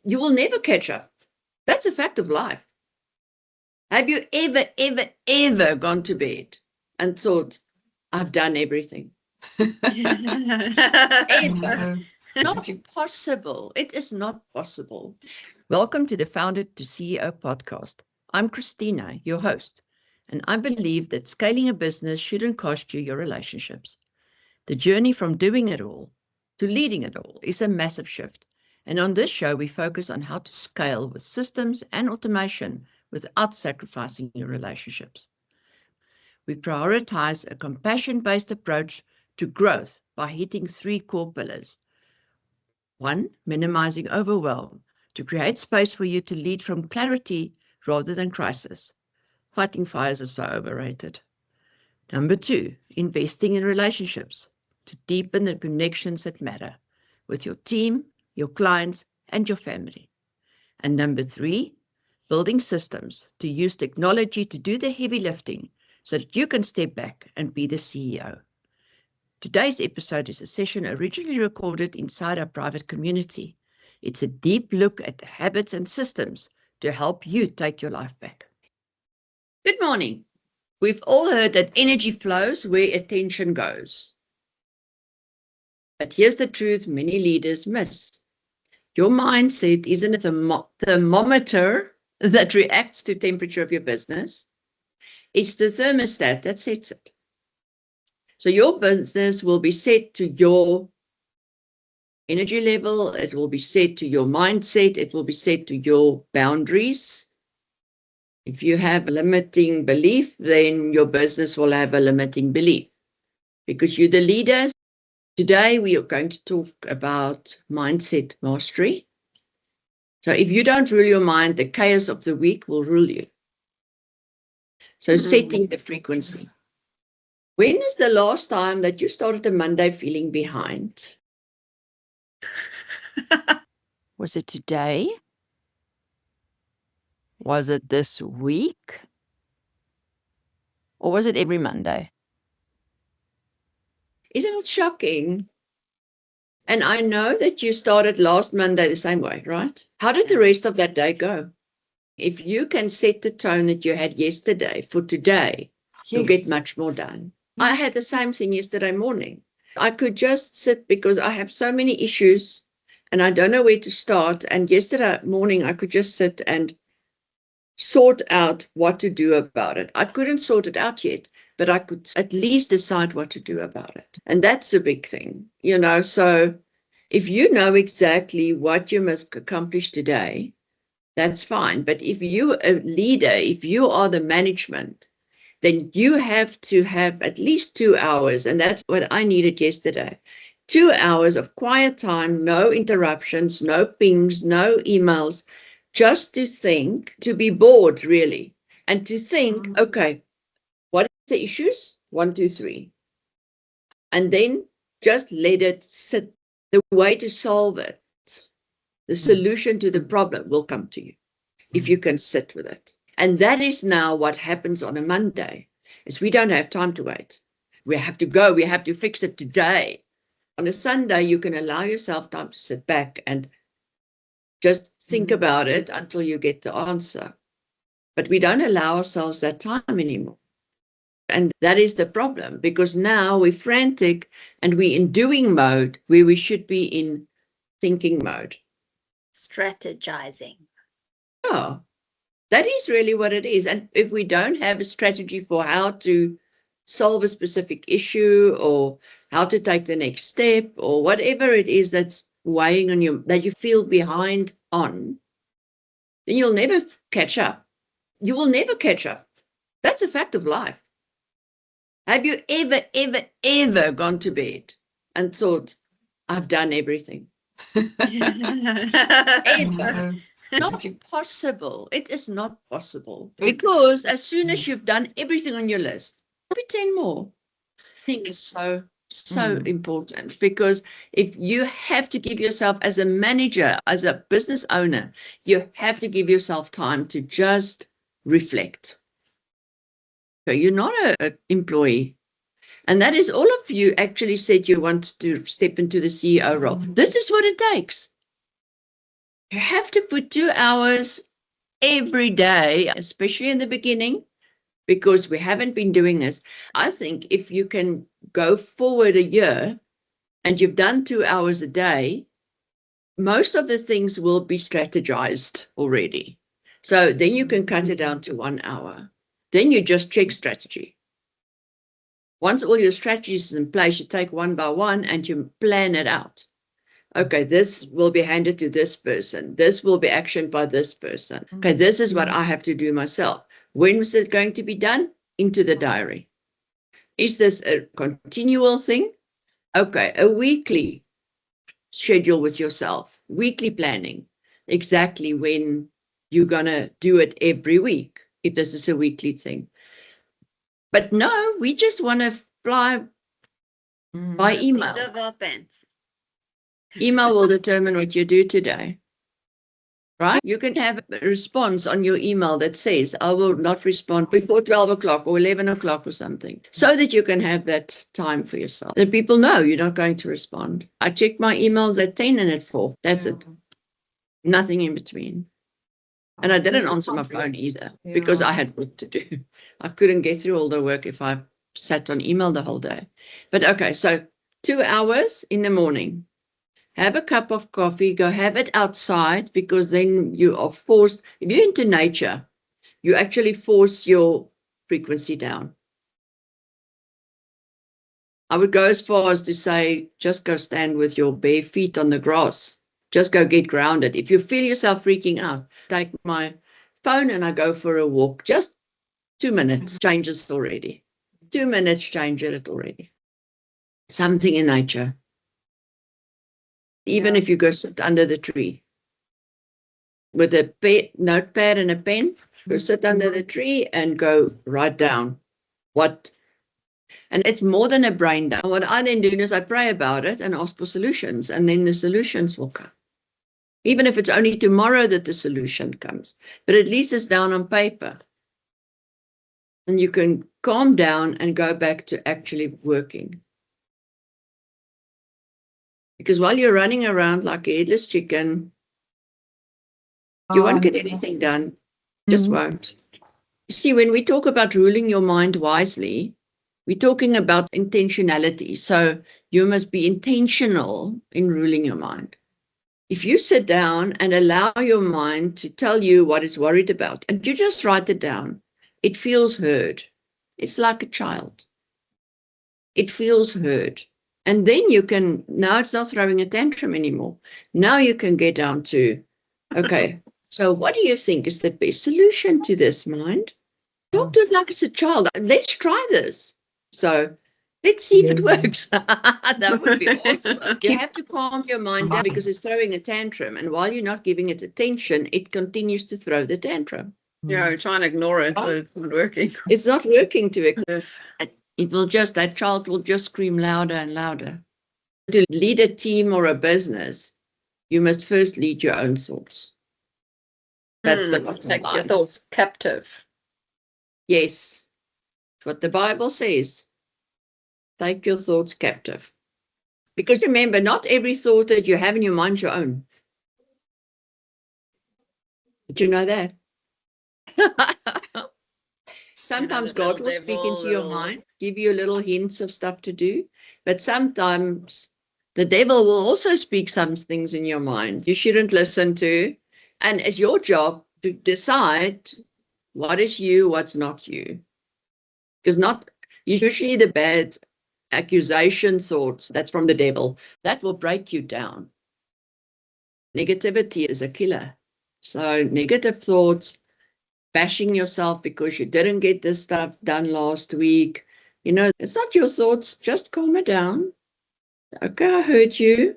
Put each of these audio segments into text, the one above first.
You will never catch up. That's a fact of life. Have you ever gone to bed and thought, I've done everything? Ever. Not possible. It is not possible. Welcome to the Founder to CEO podcast. I'm Christina, your host, and I believe that scaling a business shouldn't cost you your relationships. The journey from doing it all to leading it all is a massive shift. And on this show, we focus on how to scale with systems and automation without sacrificing your relationships. We prioritize a compassion-based approach to growth by hitting three core pillars. 1, minimizing overwhelm to create space for you to lead from clarity rather than crisis. Fighting fires is so overrated. Number 2, investing in relationships to deepen the connections that matter with your team, your clients, and your family. And number 3, building systems to use technology to do the heavy lifting so that you can step back and be the CEO. Today's episode is a session originally recorded inside our private community. It's a deep look at the habits and systems to help you take your life back. Good morning. We've all heard that energy flows where attention goes. But here's the truth many leaders miss. Your mindset isn't a thermometer that reacts to temperature of your business. It's the thermostat that sets it. So your business will be set to your energy level. It will be set to your mindset. It will be set to your boundaries. If you have a limiting belief, then your business will have a limiting belief because you're the leader. Today, we are going to talk about mindset mastery. So if you don't rule your mind, the chaos of the week will rule you. So setting the frequency. When is the last time that you started a Monday feeling behind? Was it today? Was it this week? Or was it every Monday? Isn't it shocking? And I know that you started last Monday the same way, right? How did the rest of that day go? If you can set the tone that you had yesterday for today, you'll get much more done. I had the same thing yesterday morning. I could just sit because I have so many issues and I don't know where to start. And yesterday morning, I could just sit and sort out what to do about it. I couldn't sort it out yet, but I could at least decide what to do about it. And that's a big thing, so if you know exactly what you must accomplish today, that's fine. But if you're a leader, if you are the management, then you have to have at least 2 hours. And that's what I needed yesterday. 2 hours of quiet time, no interruptions, no pings, no emails, just to think, to be bored really, and to think, okay, what are the issues? 1, 2, 3. And then just let it sit. The way to solve it, the solution to the problem will come to you if you can sit with it. And that is now what happens on a Monday, is we don't have time to wait. We have to go. We have to fix it today. On a Sunday, you can allow yourself time to sit back and just think about it until you get the answer. But we don't allow ourselves that time anymore. And that is the problem, because now we're frantic and we're in doing mode where we should be in thinking mode. Strategizing. Yeah, that is really what it is. And if we don't have a strategy for how to solve a specific issue or how to take the next step or whatever it is that's weighing on you, that you feel behind on, then you'll never catch up. You will never catch up. That's a fact of life. Have you ever gone to bed and thought, I've done everything? Ever. Not possible. It is not possible. Because as soon as you've done everything on your list, there'll be 10 more. I think it's so important, because if you have to give yourself, as a manager, as a business owner, you have to give yourself time to just reflect. So you're not an employee. And that is, all of you actually said you want to step into the CEO role. This is what it takes. You have to put 2 hours every day, especially in the beginning, because we haven't been doing this. I think if you can go forward a year and you've done 2 hours a day, most of the things will be strategized already. So then you can cut it down to 1 hour. Then you just check strategy. Once all your strategies is in place, you take one by one and you plan it out. Okay, this will be handed to this person. This will be actioned by this person. Okay, this is what I have to do myself. When is it going to be done? Into the diary. Is this a continual thing? Okay, a weekly schedule with yourself, weekly planning, exactly when you're going to do it every week, if this is a weekly thing. But no, we just want to fly by email. Seat of our pants. Email will determine what you do today. Right? You can have a response on your email that says, I will not respond before 12 o'clock or 11 o'clock or something, so that you can have that time for yourself. That people know you're not going to respond. I check my emails at 10 and at 4. That's it. Nothing in between. And I didn't answer my phone either because I had work to do. I couldn't get through all the work if I sat on email the whole day. But okay, so 2 hours in the morning. Have a cup of coffee, go have it outside, because then you are forced, if you're into nature, you actually force your frequency down. I would go as far as to say, just go stand with your bare feet on the grass. Just go get grounded. If you feel yourself freaking out, take my phone and I go for a walk. Just 2 minutes changes already. 2 minutes change it already. Something in nature. Even if you go sit under the tree with a notepad and a pen, go sit under the tree and go write down what. And it's more than a brain down. What I then do is I pray about it and ask for solutions, and then the solutions will come. Even if it's only tomorrow that the solution comes, but at least it's down on paper. And you can calm down and go back to actually working. Because while you're running around like a headless chicken, you won't get anything done. Just won't. You see, when we talk about ruling your mind wisely, we're talking about intentionality. So you must be intentional in ruling your mind. If you sit down and allow your mind to tell you what it's worried about, and you just write it down, it feels heard. It's like a child. It feels heard. And then you can, now it's not throwing a tantrum anymore. Now you can get down to, okay, so what do you think is the best solution to this, mind? Talk to it like it's a child. Let's try this. So let's see if it works. That would be awesome. You have to calm your mind down because it's throwing a tantrum. And while you're not giving it attention, it continues to throw the tantrum. Yeah, I'm trying to ignore it, but it's not working. It's not working to ignore. It will just, that child will just scream louder and louder. To lead a team or a business, you must first lead your own thoughts. That's the bottom Take line. your thoughts captive. Yes, what the Bible says. Take your thoughts captive. Because remember, not every thought that you have in your mind is your own. Did you know that? Sometimes God will speak into your mind, give you little hints of stuff to do, but sometimes the devil will also speak some things in your mind you shouldn't listen to, and it's your job to decide what is you, what's not you. Because not usually the bad accusation thoughts, that's from the devil, that will break you down. Negativity is a killer. So negative thoughts, bashing yourself because you didn't get this stuff done last week. You know, it's not your thoughts. Just calm it down. Okay, I heard you.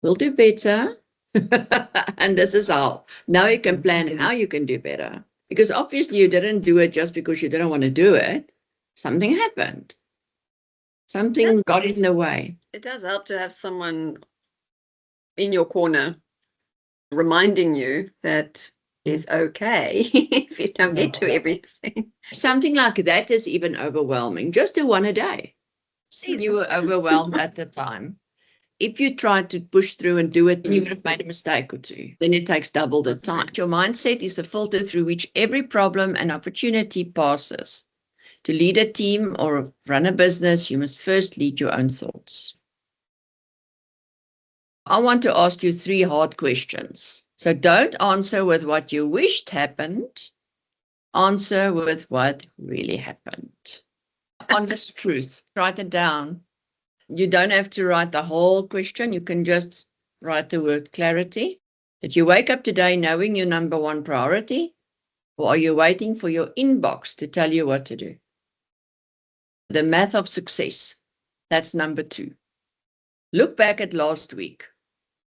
We'll do better. And this is how. Now you can plan how you can do better. Because obviously you didn't do it just because you didn't want to do it. Something happened. Something got in the way. It does help to have someone in your corner reminding you that it's okay if you don't get to everything. Something like that is even overwhelming. Just do one a day. See, you were overwhelmed at the time. If you tried to push through and do it, then you would have made a mistake or two. Then it takes double the time. Your mindset is the filter through which every problem and opportunity passes. To lead a team or run a business, you must first lead your own thoughts. I want to ask you 3 hard questions. So don't answer with what you wished happened. Answer with what really happened. Honest truth. Write it down. You don't have to write the whole question. You can just write the word clarity. Did you wake up today knowing your number 1 priority? Or are you waiting for your inbox to tell you what to do? The math of success. That's number 2. Look back at last week.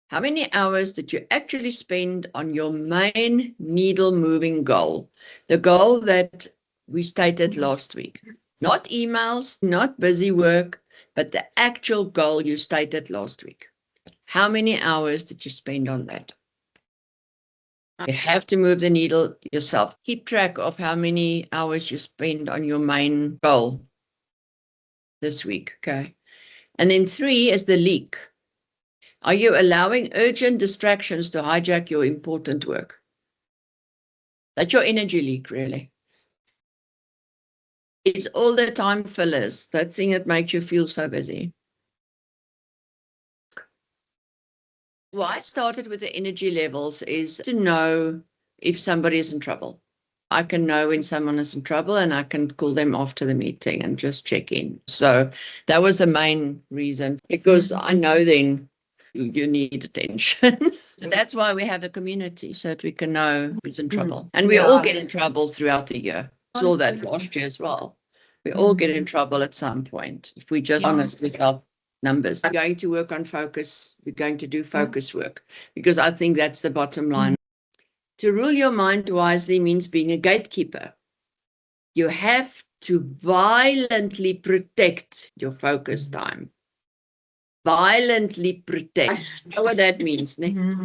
How many hours did you actually spend on your main needle-moving goal? The goal that we stated last week. Not emails, not busy work, but the actual goal you stated last week. How many hours did you spend on that? You have to move the needle yourself. Keep track of how many hours you spend on your main goal this week, okay? And then 3 is the leak. Are you allowing urgent distractions to hijack your important work? That's your energy leak, really. It's all the time fillers, that thing that makes you feel so busy. Why I started with the energy levels is to know if somebody is in trouble. I can know when someone is in trouble and I can call them after the meeting and just check in. So that was the main reason, because I know then you need attention. So that's why we have a community, so that we can know who's in trouble. And we all get in trouble throughout the year. Saw that last year as well. We all get in trouble at some point if we're just honest with our numbers. We're going to work on focus. We're going to do focus work, because I think that's the bottom line. To rule your mind wisely means being a gatekeeper. You have to violently protect your focus time. Violently protect. You know what that means?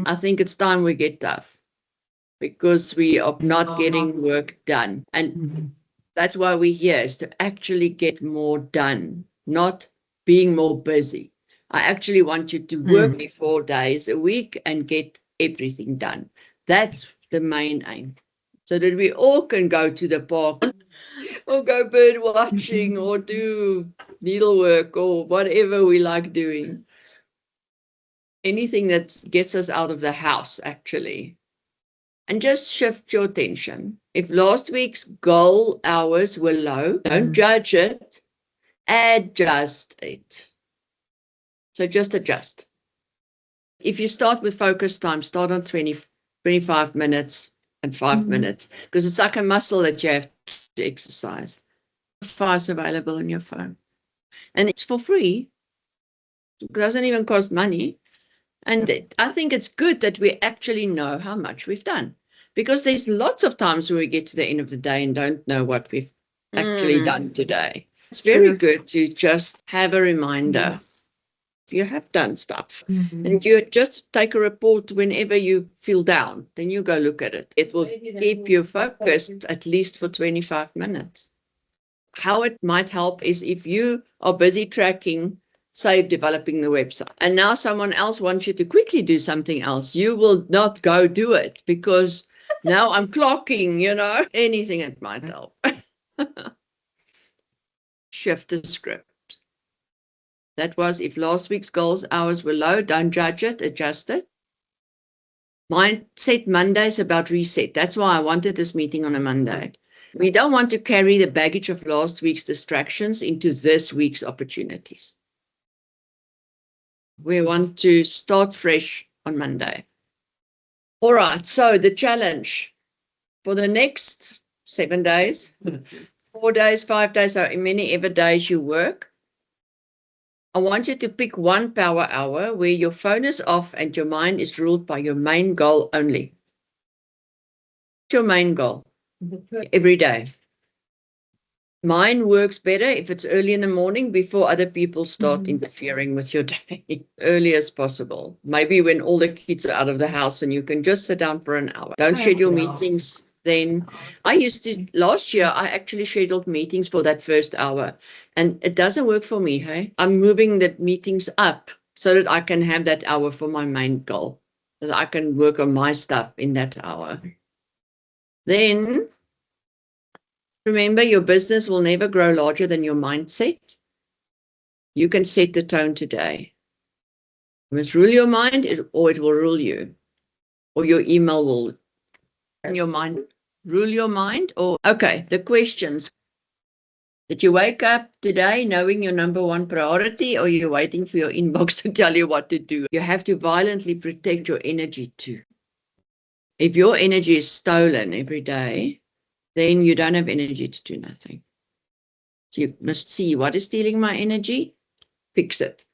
I think it's time we get tough, because we are not getting work done. And that's why we're here, is to actually get more done, not being more busy. I actually want you to work 4 days a week and get everything done. That's the main aim, so that we all can go to the park or go bird watching or do needlework or whatever we like doing. Anything that gets us out of the house, actually. And just shift your attention. If last week's goal hours were low, don't judge it, adjust it. So just adjust. If you start with focus time, start on 25 minutes and 5 minutes, because it's like a muscle that you have to exercise. Files available on your phone. And it's for free. It doesn't even cost money. And I think it's good that we actually know how much we've done, because there's lots of times when we get to the end of the day and don't know what we've actually done today. It's very good to just have a reminder. If you have done stuff, and you just take a report whenever you feel down, then you go look at it. It will keep you focused at least for 25 minutes. How it might help is if you are busy tracking, say, developing the website, and now someone else wants you to quickly do something else, you will not go do it, because now I'm clocking, anything that might help. Shift the script. That was, if last week's goals hours were low, don't judge it, adjust it. Mindset Monday is about reset. That's why I wanted this meeting on a Monday. We don't want to carry the baggage of last week's distractions into this week's opportunities. We want to start fresh on Monday. All right, so the challenge for the next 7 days, 4 days, 5 days, so many ever days you work, I want you to pick one power hour where your phone is off and your mind is ruled by your main goal only. Your main goal every day. Mine works better if it's early in the morning before other people start interfering with your day. Early as possible. Maybe when all the kids are out of the house and you can just sit down for an hour. Don't schedule meetings then. Last year, I actually scheduled meetings for that first hour. And it doesn't work for me, hey? I'm moving the meetings up so that I can have that hour for my main goal, that I can work on my stuff in that hour. Then remember, your business will never grow larger than your mindset. You can set the tone today. You must rule your mind, or it will rule you, or your email will your mind rule your mind. Or okay, the questions. Did you wake up today knowing your number one priority, or you're waiting for your inbox to tell you what to do? You have to violently protect your energy too. If your energy is stolen every day, then you don't have energy to do nothing. So you must see what is stealing my energy, fix it,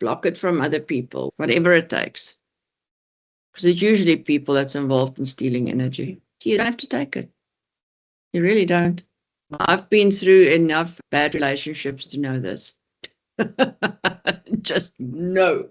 block it from other people, whatever it takes. Because it's usually people that's involved in stealing energy. You don't have to take it. You really don't. I've been through enough bad relationships to know this. Just no.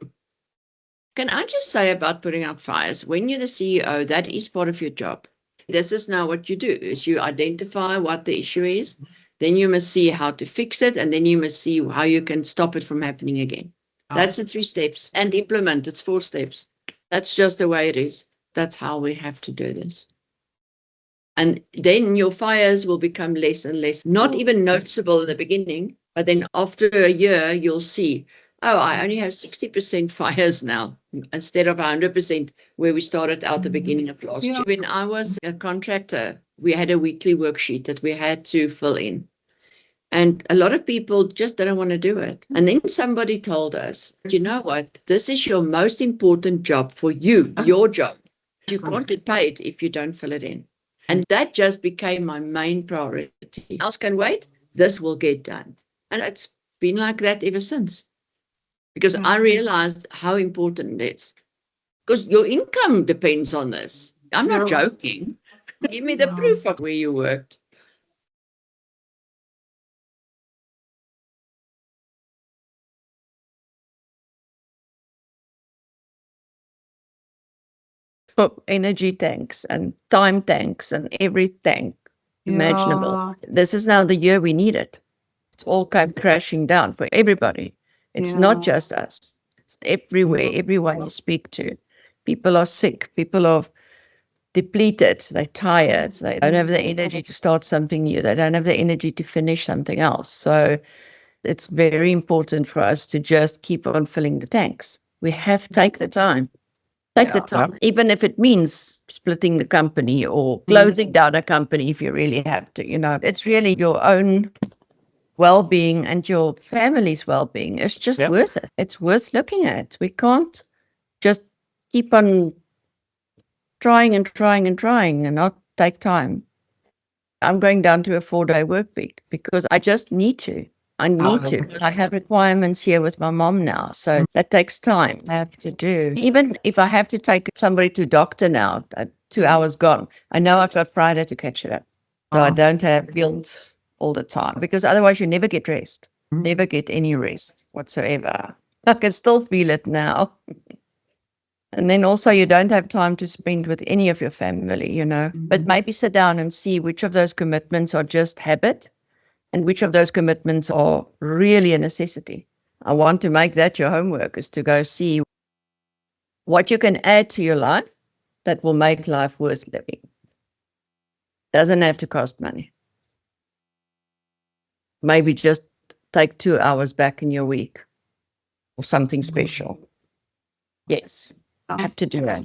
Can I just say about putting out fires? When you're the CEO, that is part of your job. This is now what you do, is you identify what the issue is, then you must see how to fix it, and then you must see how you can stop it from happening again. That's the 3 steps. And implement, it's 4 steps. That's just the way it is. That's how we have to do this. And then your fires will become less and less, not even noticeable in the beginning, but then after a year, you'll see, oh, I only have 60% fires now instead of 100% where we started out the beginning of last year. When I was a contractor, we had a weekly worksheet that we had to fill in. And a lot of people just didn't want to do it. And then somebody told us, you know what? This is your most important job for you, your job. You can't get paid if you don't fill it in. And that just became my main priority. Else can wait. This will get done. And it's been like that ever since. Because I realized how important it is. Because your income depends on this. I'm not joking. Give me the proof of where you worked. For energy tanks and time tanks and every tank imaginable. This is now the year we need it. It's all come crashing down for everybody. It's not just us. It's everywhere, everyone you speak to. People are sick. People are depleted. They're tired. They don't have the energy to start something new. They don't have the energy to finish something else. So it's very important for us to just keep on filling the tanks. We have to take the time. Take the time, even if it means splitting the company or closing down a company if you really have to. You know, it's really your own well-being and your family's well-being. It's just worth it. It's worth looking at. We can't just keep on trying and trying and trying and not take time. I'm going down to a 4-day work week because I just need to. I need to. I have requirements here with my mom now. So that takes time. I have to do. Even if I have to take somebody to doctor now, 2 hours gone, I know I've got Friday to catch it up. So I don't have guilt all the time because otherwise you never get rest. Never get any rest whatsoever. I can still feel it now. And then also you don't have time to spend with any of your family, you know. But maybe sit down and see which of those commitments are just habit and which of those commitments are really a necessity. I want to make that your homework, is to go see what you can add to your life that will make life worth living. Doesn't have to cost money. Maybe just take 2 hours back in your week or something special. Yes, I have to do that.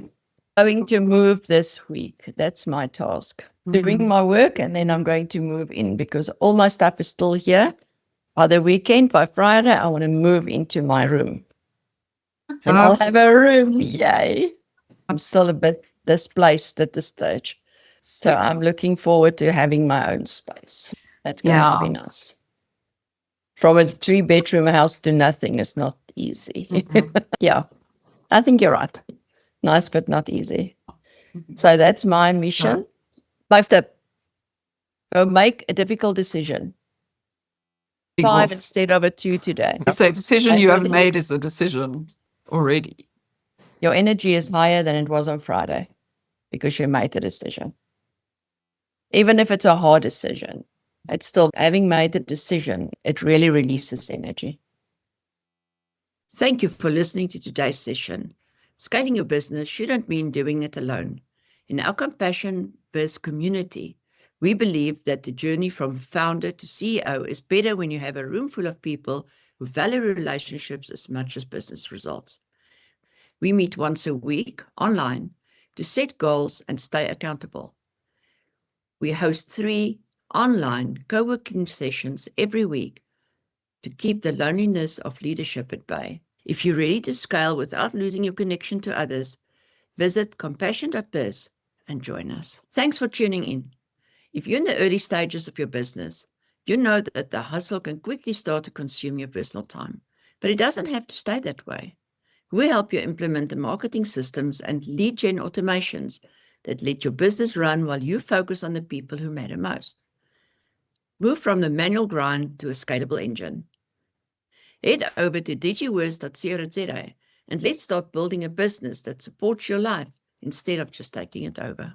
Going to move this week. That's my task. Doing my work, and then I'm going to move in because all my stuff is still here. By the weekend, by Friday, I want to move into my room. And I'll have a room. Yay. I'm still a bit displaced at this stage. So I'm looking forward to having my own space. That's going to be nice. From a 3-bedroom house to nothing is not easy. Yeah, I think you're right. Nice, but not easy. So that's my mission. I have to go make a difficult decision. 5 instead of a 2 today. So a decision you haven't made is a decision already. Your energy is higher than it was on Friday because you made the decision. Even if it's a hard decision, it's still, having made the decision, it really releases energy. Thank you for listening to today's session. Scaling your business shouldn't mean doing it alone. In our Compassion.Biz community, we believe that the journey from founder to CEO is better when you have a room full of people who value relationships as much as business results. We meet once a week online to set goals and stay accountable. We host 3 online co-working sessions every week to keep the loneliness of leadership at bay. If you're ready to scale without losing your connection to others, visit Compassion.Biz and join us. Thanks for tuning in. If you're in the early stages of your business, you know that the hustle can quickly start to consume your personal time, but it doesn't have to stay that way. We help you implement the marketing systems and lead gen automations that let your business run while you focus on the people who matter most. Move from the manual grind to a scalable engine. Head over to digiworks.co.za and let's start building a business that supports your life instead of just taking it over.